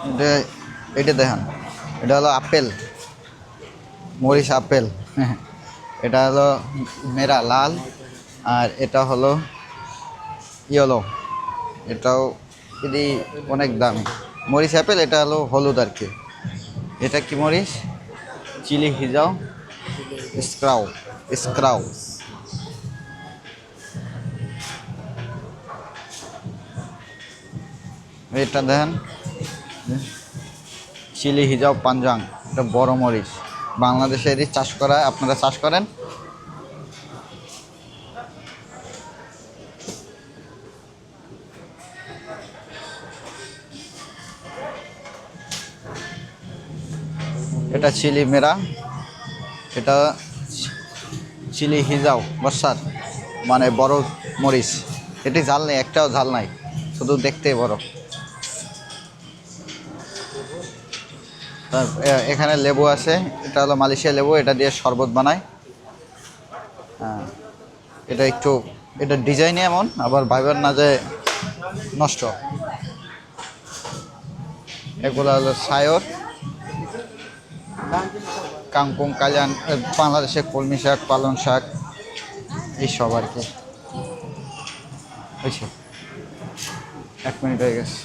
এটা এটা দেখেন, এটা হলো আপেল, মরিচ আপেল। এটা হলো মেরা লাল, আর এটা হলো ইয়েলো। এটাও যদি অনেক দামি মরিচ আপেল, এটা হলো হলুদ আর কি। এটা কি মরিচ? চিলি হিজাও স্ক্রাউ, স্ক্রাউ। এটা দেখেন, চিলি হিজাও পাঞ্জাং, এটা বড় মরিচ। বাংলাদেশে এটি চাষ করা, আপনারা চাষ করেন। এটা চিলি মেরা, এটা চিলি হিজাও বর্ষার, মানে বড় মরিচ। এটি ঝাল নেই, একটাও ঝাল নাই, শুধু দেখতেই বড়। এখানে লেবু আছে, এটা হলো মালয়েশিয়া লেবু, এটা দিয়ে শরবত বানায়। হ্যাঁ, এটা একটু, এটা ডিজাইনে এমন, আবার ভাইবার না যে নষ্ট। এগুলো হলো সায়র, কাংকুং, কালিয়ান, বাংলাদেশে কলমি শাক, পালং শাক, এইসব আর কি। হয়েছে, 1 মিনিট হয়ে গেছে।